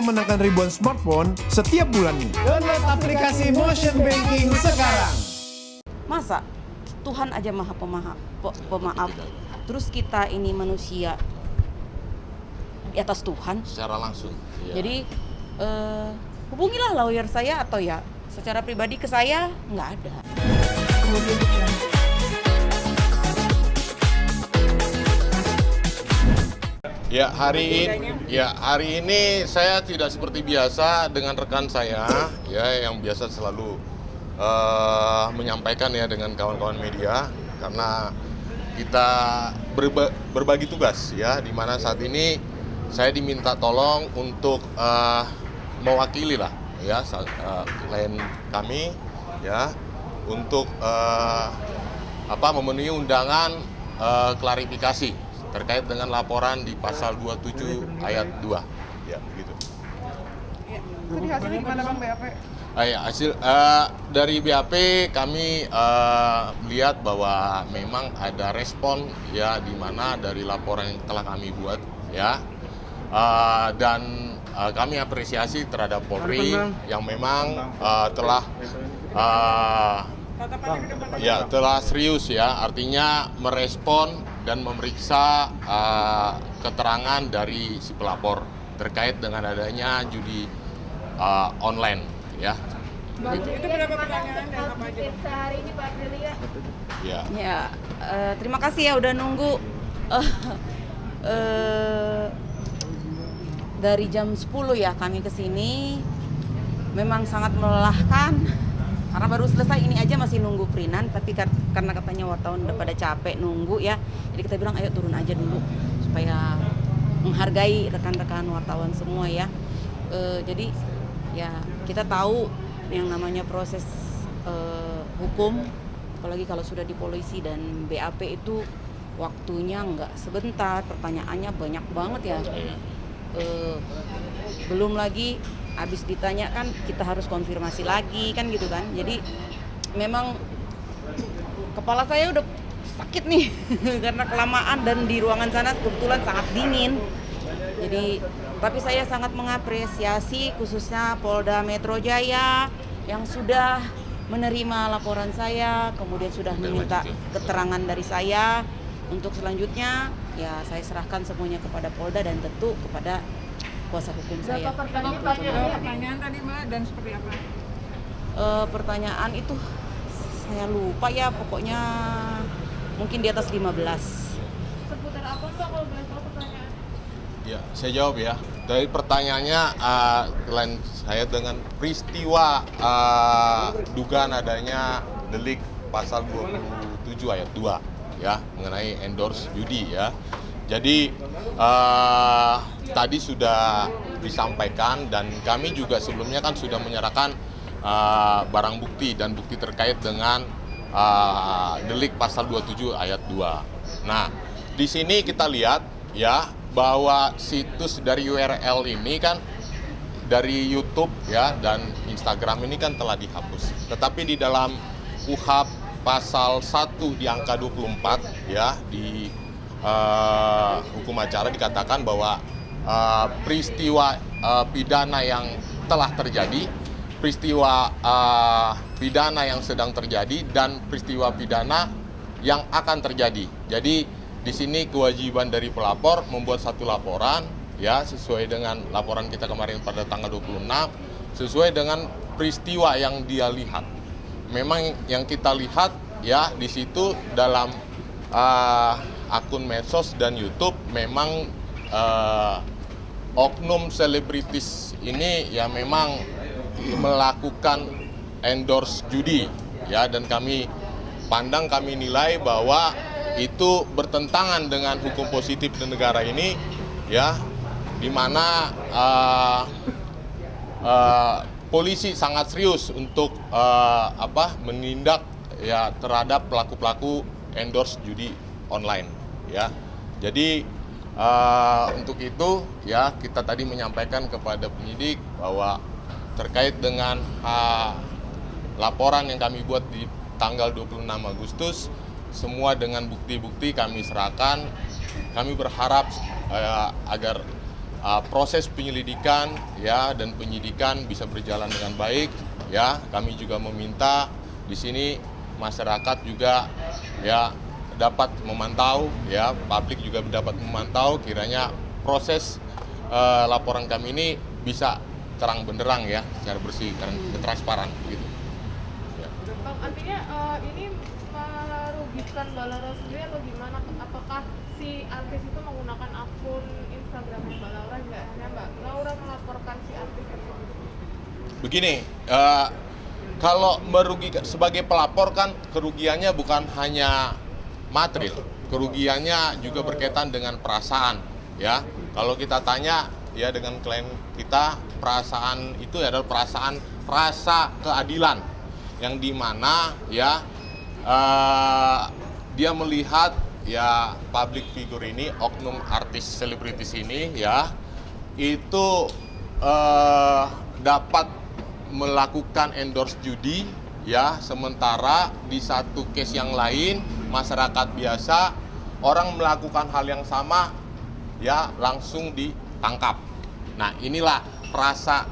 memenangkan ribuan smartphone setiap bulannya. Download aplikasi Motion Banking sekarang. Masa Tuhan aja maha pemaaf, terus kita ini manusia di atas Tuhan secara langsung. Ya. Jadi hubungilah lawyer saya atau ya secara pribadi ke saya nggak ada. Ya hari ini saya tidak seperti biasa dengan rekan saya ya yang biasa selalu menyampaikan ya dengan kawan-kawan media karena kita berbagi tugas ya di mana saat ini saya diminta tolong untuk mewakili lah ya klien kami ya untuk memenuhi undangan klarifikasi terkait dengan laporan di pasal 27 ayat 2 ya begitu. Ya. Tadi hasilnya gimana Bang BAP? Hasil dari BAP kami melihat bahwa memang ada respon ya di mana dari laporan yang telah kami buat ya dan kami apresiasi terhadap Polri yang memang telah telah serius ya artinya merespon dan memeriksa keterangan dari si pelapor terkait dengan adanya judi online ya. Itu berapa pertanyaan dan apa aja? Sehari ini Pak Aprilia. Ya, terima kasih ya udah nunggu dari jam 10 ya kami kesini. Memang sangat melelahkan karena baru selesai ini aja masih nunggu perinan, tapi karena katanya wartawan udah pada capek nunggu ya, jadi kita bilang ayo turun aja dulu supaya menghargai rekan-rekan wartawan semua ya. Jadi ya kita tahu yang namanya proses hukum, apalagi kalau sudah di polisi dan BAP itu waktunya nggak sebentar, pertanyaannya banyak banget ya. Belum lagi habis ditanya kan kita harus konfirmasi lagi kan gitu kan. Jadi memang kepala saya udah sakit nih karena kelamaan dan di ruangan sana kebetulan sangat dingin. Jadi tapi saya sangat mengapresiasi khususnya Polda Metro Jaya yang sudah menerima laporan saya, kemudian sudah meminta keterangan dari saya. Untuk selanjutnya ya saya serahkan semuanya kepada Polda dan tentu kepada kuasa hukum saya. Pertanyaan tadi Mbak dan seperti apa? Pertanyaan itu saya lupa ya, pokoknya mungkin di atas 15. Seputar apa Mbak kalau boleh tahu pertanyaan? Ya, saya jawab ya. Dari pertanyaannya klien saya dengan peristiwa dugaan adanya delik pasal 27 ayat 2 ya mengenai endorse judi ya. Jadi tadi sudah disampaikan dan kami juga sebelumnya kan sudah menyerahkan barang bukti dan bukti terkait dengan delik pasal 27 ayat 2. Nah, di sini kita lihat ya bahwa situs dari URL ini kan dari YouTube ya dan Instagram ini kan telah dihapus. Tetapi di dalam KUHP pasal 1 di angka 24 ya di hukum acara dikatakan bahwa peristiwa pidana yang telah terjadi, peristiwa pidana yang sedang terjadi, dan peristiwa pidana yang akan terjadi. Jadi di sini kewajiban dari pelapor membuat satu laporan ya sesuai dengan laporan kita kemarin pada tanggal 26 sesuai dengan peristiwa yang dia lihat. Memang yang kita lihat ya di situ dalam akun medsos dan YouTube memang oknum selebritis ini ya memang melakukan endorse judi ya dan kami nilai bahwa itu bertentangan dengan hukum positif di negara ini ya di mana polisi sangat serius untuk menindak ya terhadap pelaku-pelaku endorse judi online ya. Jadi untuk itu ya kita tadi menyampaikan kepada penyidik bahwa terkait dengan laporan yang kami buat di tanggal 26 Agustus semua dengan bukti-bukti kami serahkan. Kami berharap agar proses penyelidikan ya dan penyidikan bisa berjalan dengan baik ya. Kami juga meminta di sini masyarakat juga ya dapat memantau ya, publik juga dapat memantau kiranya proses laporan kami ini bisa terang benderang ya, secara bersih dan transparan gitu. Ya. Bang, artinya ini merugikan Mbak Laura sendiri atau gimana? Apakah si artis itu menggunakan akun Instagramnya Mbak Laura, nggak hanya Mbak Laura melaporkan si artis itu? Begini, kalau merugikan sebagai pelapor kan kerugiannya bukan hanya material, kerugiannya juga berkaitan dengan perasaan ya. Kalau kita tanya ya dengan klien kita, perasaan itu adalah perasaan rasa keadilan yang dimana ya dia melihat ya public figure ini, oknum artis selebritis ini ya itu dapat melakukan endorse judi ya, sementara di satu case yang lain masyarakat biasa orang melakukan hal yang sama ya langsung ditangkap. Nah, inilah rasa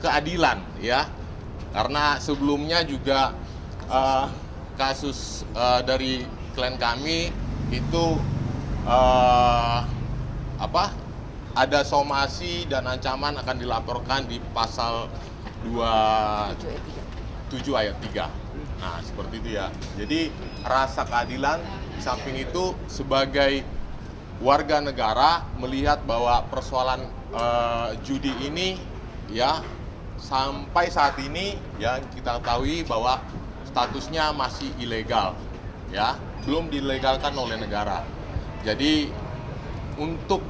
keadilan ya. Karena sebelumnya juga kasus dari klien kami itu ada somasi dan ancaman akan dilaporkan di pasal 27 ayat 3. Nah, seperti itu ya. Jadi rasa keadilan, di samping itu sebagai warga negara melihat bahwa persoalan judi ini ya sampai saat ini ya kita ketahui bahwa statusnya masih ilegal ya, belum dilegalkan oleh negara. Jadi untuk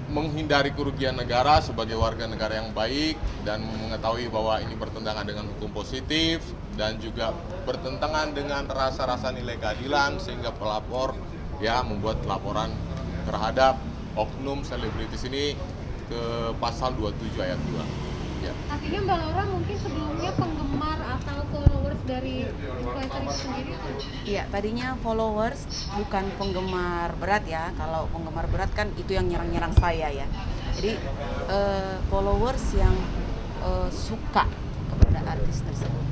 menghindari kerugian negara sebagai warga negara yang baik dan mengetahui bahwa ini bertentangan dengan hukum positif dan juga bertentangan dengan rasa-rasa nilai keadilan, sehingga pelapor ya membuat laporan terhadap oknum selebritis ini ke pasal 27 ayat 2. Ya. Artinya Mbak Laura mungkin sebelumnya penggemar atau followers dari influencer itu sendiri atau? Iya, tadinya followers, bukan penggemar berat ya. Kalau penggemar berat kan itu yang nyerang-nyerang saya ya. Jadi followers yang suka kepada artis tersebut.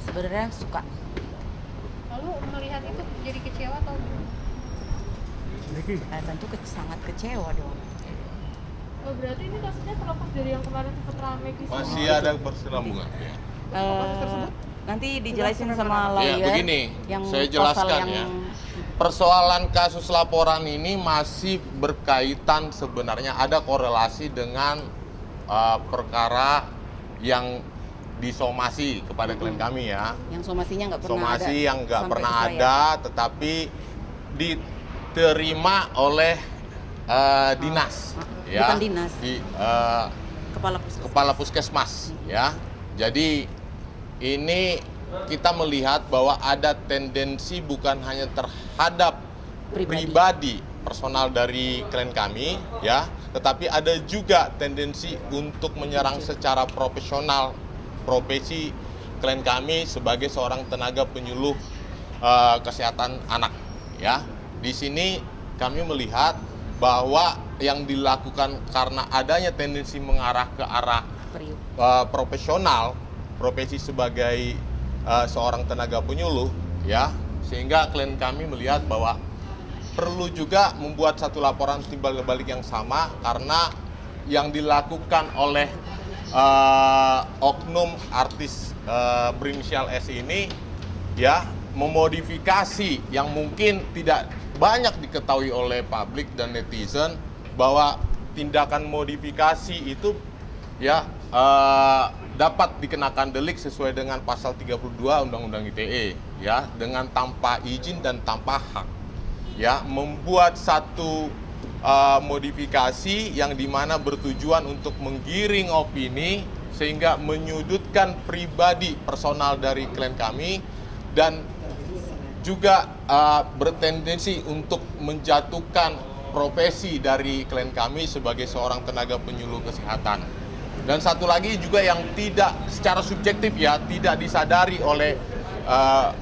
Sebenarnya suka. Lalu melihat itu jadi kecewa atau? Tentu sangat kecewa dong. Oh, berarti ini kasusnya terlepas dari yang kemarin sempat ramai di sini. Masih ada berselambungan. Nanti dijelasin sama lawyer. Ya, begini, yang saya jelaskan yang... ya. Persoalan kasus laporan ini masih berkaitan, sebenarnya ada korelasi dengan perkara yang disomasi kepada klien kami ya. Yang somasinya nggak pernah somasi ada. yang nggak Sampai pernah ke saya. ada, tetapi diterima oleh dinas. Ya, bukan dinas. Di Kepala puskesmas ya. Jadi ini kita melihat bahwa ada tendensi bukan hanya terhadap pribadi personal dari klien kami ya, tetapi ada juga tendensi untuk menyerang secara profesional profesi klien kami sebagai seorang tenaga penyuluh kesehatan anak ya. Di sini kami melihat bahwa yang dilakukan karena adanya tendensi mengarah ke arah profesional, profesi sebagai seorang tenaga penyuluh ya, sehingga klien kami melihat bahwa perlu juga membuat satu laporan timbal balik yang sama, karena yang dilakukan oleh oknum artis berinisial S ini ya memodifikasi yang mungkin tidak banyak diketahui oleh publik dan netizen, bahwa tindakan modifikasi itu ya dapat dikenakan delik sesuai dengan pasal 32 Undang-Undang ITE ya, dengan tanpa izin dan tanpa hak ya, membuat satu modifikasi yang dimana bertujuan untuk menggiring opini sehingga menyudutkan pribadi personal dari klien kami, dan juga bertendensi untuk menjatuhkan profesi dari klien kami sebagai seorang tenaga penyuluh kesehatan. Dan satu lagi juga yang tidak secara subjektif ya, tidak disadari oleh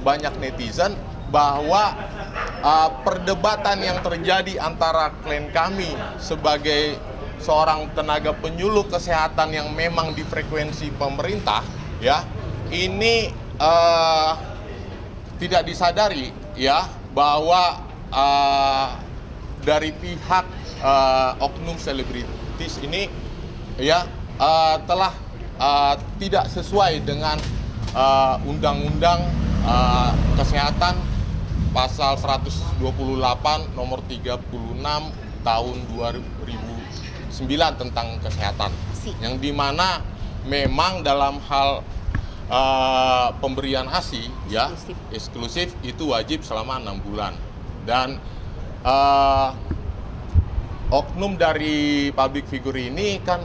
banyak netizen, bahwa perdebatan yang terjadi antara klien kami sebagai seorang tenaga penyuluh kesehatan yang memang di frekuensi pemerintah, ya, ini tidak disadari, ya, bahwa dari pihak oknum selebritis ini, ya, telah tidak sesuai dengan undang-undang kesehatan pasal 128 nomor 36 tahun 2009 tentang kesehatan, yang dimana memang dalam hal pemberian ASI, ya, eksklusif itu wajib selama 6 bulan, dan oknum dari public figure ini kan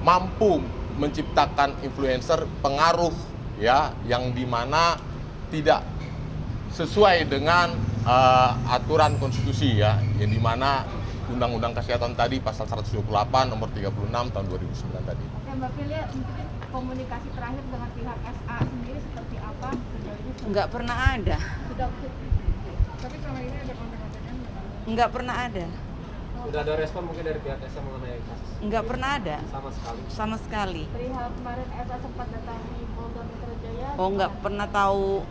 mampu menciptakan influencer pengaruh, ya, yang dimana tidak sesuai dengan aturan konstitusi, ya, yang dimana Undang-Undang Kesehatan tadi pasal 128 nomor 36 tahun 2009 tadi. Oke, Mbak Filia, mungkin komunikasi terakhir dengan pihak SA sendiri seperti apa? Nggak pernah ada. Sudah Tapi selama ini ada kontak-kontakan? Nggak pernah ada. Sudah ada respon mungkin dari pihak SA mengenai kasus? Nggak pernah ada. Sama sekali. Sama sekali. perihal kemarin SA sempat datangi Polda Metro Jaya. Oh, nggak pernah tahu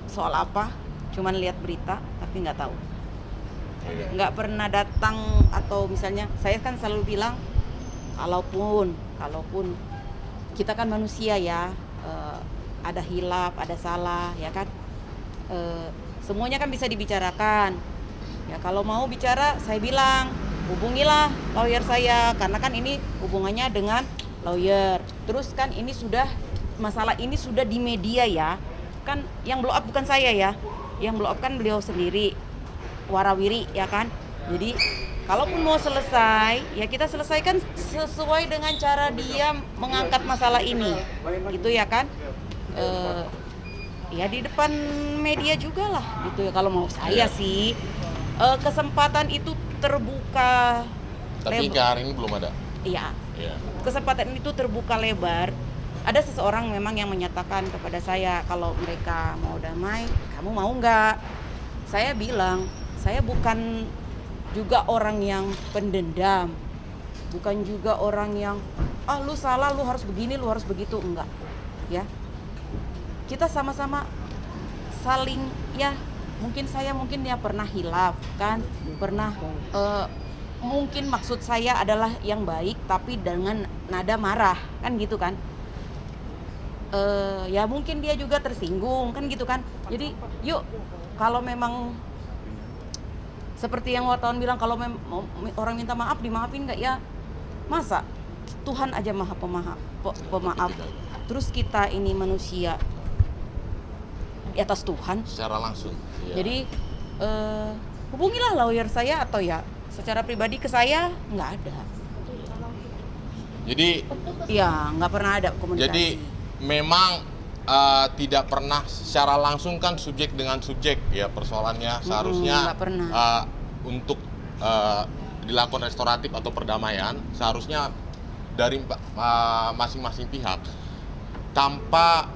soal apa. Cuman lihat berita, tapi nggak tahu. Nggak pernah datang, atau misalnya saya kan selalu bilang, kalaupun kita kan manusia, ya, ada hilaf, ada salah, ya kan, semuanya kan bisa dibicarakan, ya. Kalau mau bicara, saya bilang hubungilah lawyer saya, karena kan ini hubungannya dengan lawyer. Terus kan ini sudah, masalah ini sudah di media, ya kan, yang blow up bukan saya, ya, yang blow up kan beliau sendiri, warawiri, ya kan. Jadi kalaupun mau selesai, ya kita selesaikan sesuai dengan cara dia mengangkat masalah ini, gitu, ya kan. Ya di depan media juga lah, gitu ya. Kalau mau saya sih, kesempatan itu terbuka. Tapi ke hari ini belum ada. Iya. Kesempatan itu terbuka lebar. Ada seseorang memang yang menyatakan kepada saya, kalau mereka mau damai, kamu mau nggak? Saya bilang, saya bukan juga orang yang pendendam, bukan juga orang yang lu salah, lu harus begini, lu harus begitu, enggak, ya. Kita sama-sama saling, ya, mungkin ya pernah hilaf kan, pernah mungkin maksud saya adalah yang baik tapi dengan nada marah, kan gitu kan. Ya mungkin dia juga tersinggung, kan gitu kan. Jadi yuk, kalau memang seperti yang wartawan bilang, kalau orang minta maaf, dimaafin nggak, ya? Masa Tuhan aja maha pemaaf. Terus kita ini manusia di atas Tuhan Secara langsung. Ya. Jadi hubungilah lawyer saya, atau ya secara pribadi ke saya, nggak ada. Jadi Ya nggak pernah ada komunikasi. Jadi memang tidak pernah secara langsung kan subjek dengan subjek, ya, persoalannya seharusnya nggak pernah. Untuk dilakukan restoratif atau perdamaian seharusnya dari masing-masing pihak tanpa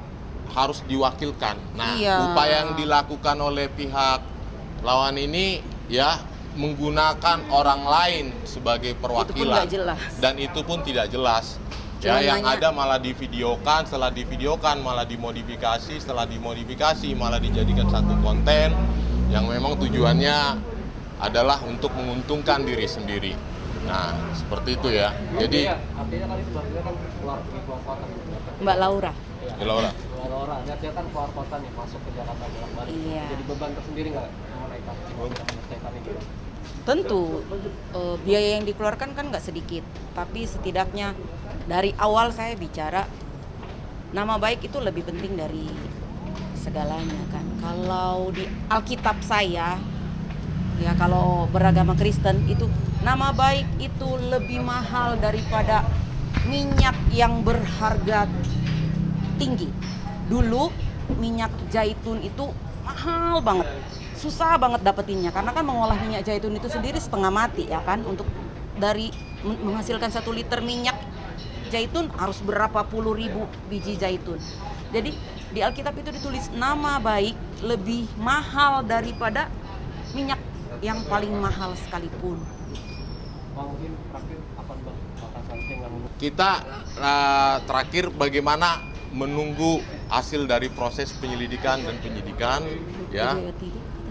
harus diwakilkan. Nah, Iya. upaya yang dilakukan oleh pihak lawan ini, ya, menggunakan orang lain sebagai perwakilan, nggak jelas. dan itu pun tidak jelas. Cuma Ya, yang nanya- ada malah divideokan, setelah divideokan malah dimodifikasi, setelah dimodifikasi malah dijadikan satu konten yang memang tujuannya adalah untuk menguntungkan diri sendiri. Nah, seperti itu, ya. Jadi, artinya kan itu Mbak kan keluar kota. Mbak Laura. ya, Laura, Keluar orang, dia kan keluar kota nih, masuk ke Jakarta bolak-balik. Iya. Jadi beban tersendiri nggak menaikkan menyelesaikan ini? Tentu biaya yang dikeluarkan kan nggak sedikit, tapi setidaknya dari awal saya bicara, nama baik itu lebih penting dari segalanya kan. Kalau di Alkitab saya, ya, kalau beragama Kristen itu nama baik itu lebih mahal daripada minyak yang berharga tinggi. Dulu minyak zaitun itu mahal banget, susah banget dapetinnya, karena kan mengolah minyak zaitun itu sendiri setengah mati, ya kan. Untuk dari menghasilkan 1 liter minyak zaitun harus berapa puluh ribu biji zaitun. Jadi Di Alkitab itu ditulis nama baik lebih mahal daripada minyak yang paling mahal sekalipun. Bang, mungkin terakhir apa Bang batasan yang menurut Kita terakhir bagaimana menunggu hasil dari proses penyelidikan dan penyidikan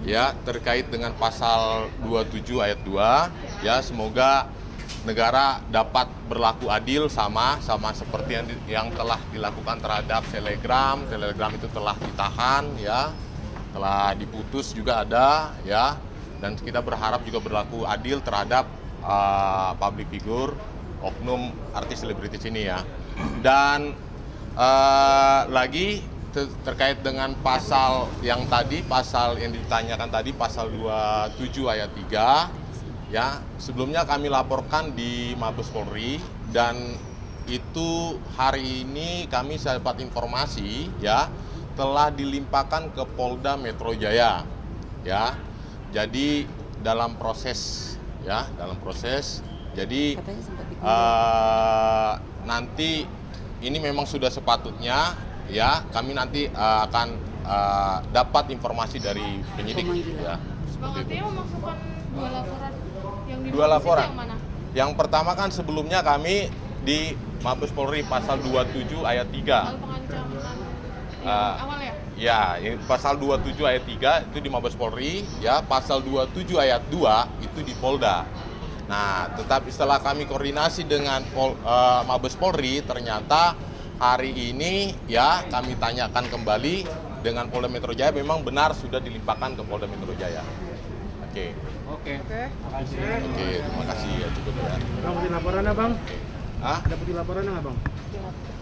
ya terkait dengan pasal 27 ayat 2 ya, semoga negara dapat berlaku adil sama seperti yang telah dilakukan terhadap Telegram itu telah ditahan ya, telah diputus juga ada ya, dan kita berharap juga berlaku adil terhadap public figure, oknum artis selebritis ini ya. Dan lagi terkait dengan pasal yang ditanyakan tadi, pasal 27 ayat 3 ya, sebelumnya kami laporkan di Mabes Polri, dan itu hari ini kami dapat informasi ya telah dilimpahkan ke Polda Metro Jaya ya. Jadi dalam proses. Jadi nanti ini memang sudah sepatutnya ya, kami nanti akan dapat informasi dari penyidik ya. Bang, artinya memasukkan dua laporan yang di Dua laporan. yang mana? Yang pertama kan sebelumnya kami di Mabes Polri pasal 27 ayat 3. Soal pengancaman awal ya? Ya, ini pasal 27 ayat 3 itu di Mabes Polri ya, pasal 27 ayat 2 itu di Polda. Nah, tetapi setelah kami koordinasi dengan Mabes Polri, ternyata hari ini ya kami tanyakan kembali dengan Polda Metro Jaya, memang benar sudah dilimpahkan ke Polda Metro Jaya. Oke, terima kasih ya, cukup ya. Bang, bukti laporannya Bang? Hah? Ada bukti laporannya nggak Bang?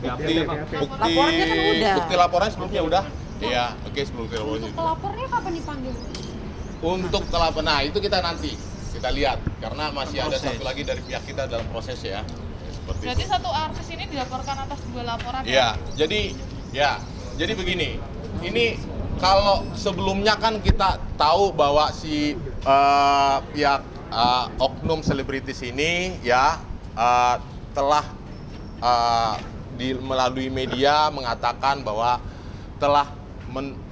Laporannya kan udah. Bukti laporan sebelumnya udah. Iya, oke, sebelum bukti laporan itu. Pelapornya kapan dipanggil? Untuk telapor, nah itu kita nanti kita lihat karena masih ada satu lagi dari pihak kita dalam proses ya. Seperti Berarti itu. satu artis ini dilaporkan atas dua laporan Iya, jadi begini. Ini kalau sebelumnya kan kita tahu bahwa si pihak oknum selebritis ini ya telah melalui media mengatakan bahwa telah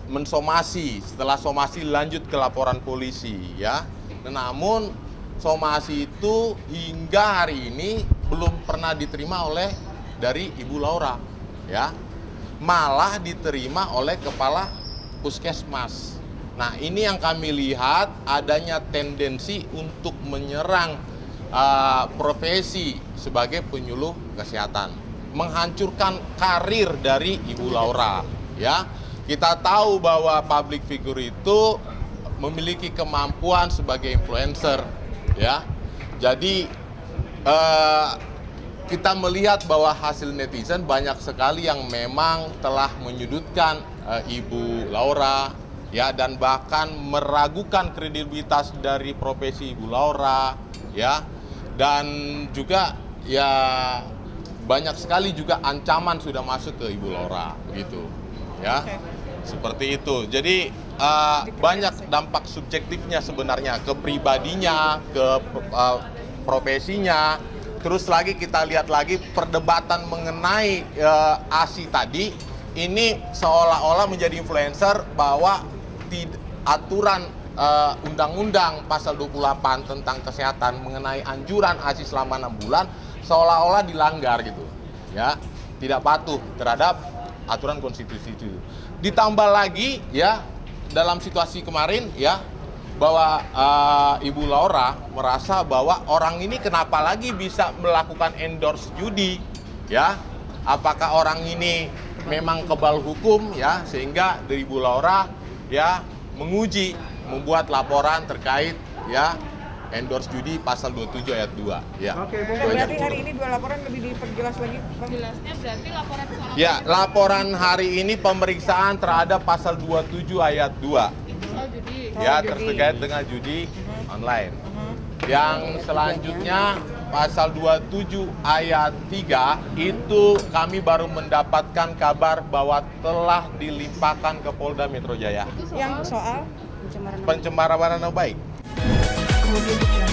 mensomasi, setelah somasi lanjut ke laporan polisi ya. Namun somasi itu hingga hari ini belum pernah diterima oleh dari Ibu Laura ya. Malah diterima oleh kepala puskesmas. Nah, ini yang kami lihat adanya tendensi untuk menyerang profesi sebagai penyuluh kesehatan, menghancurkan karir dari Ibu Laura ya. Kita tahu bahwa public figure itu memiliki kemampuan sebagai influencer ya. Jadi kita melihat bahwa hasil netizen banyak sekali yang memang telah menyudutkan Ibu Laura ya, dan bahkan meragukan kredibilitas dari profesi Ibu Laura ya, dan juga ya banyak sekali juga ancaman sudah masuk ke Ibu Laura begitu ya. Seperti itu. Jadi banyak dampak subjektifnya sebenarnya ke pribadinya, ke profesinya. Terus lagi kita lihat lagi perdebatan mengenai ASI tadi, ini seolah-olah menjadi influencer bahwa aturan undang-undang pasal 28 tentang kesehatan mengenai anjuran ASI selama 6 bulan seolah-olah dilanggar gitu ya, tidak patuh terhadap aturan konstitusi itu. Ditambah lagi ya dalam situasi kemarin ya, bahwa Ibu Laura merasa bahwa orang ini kenapa lagi bisa melakukan endorse judi ya, apakah orang ini memang kebal hukum ya, sehingga dari Ibu Laura ya menguji, membuat laporan terkait ya endorse judi pasal 27 ayat 2 ya. Oke, berarti hari ini dua laporan lebih diperjelas lagi Bang? Jelasnya berarti laporan soal Ya, laporan hari ini pemeriksaan terhadap pasal 27 ayat 2 soal judi. ya, terkait dengan judi online. Yang selanjutnya pasal 27 ayat 3 itu kami baru mendapatkan kabar bahwa telah dilimpahkan ke Polda Metro Jaya. Yang soal Pencemaran nama baik. Kemudian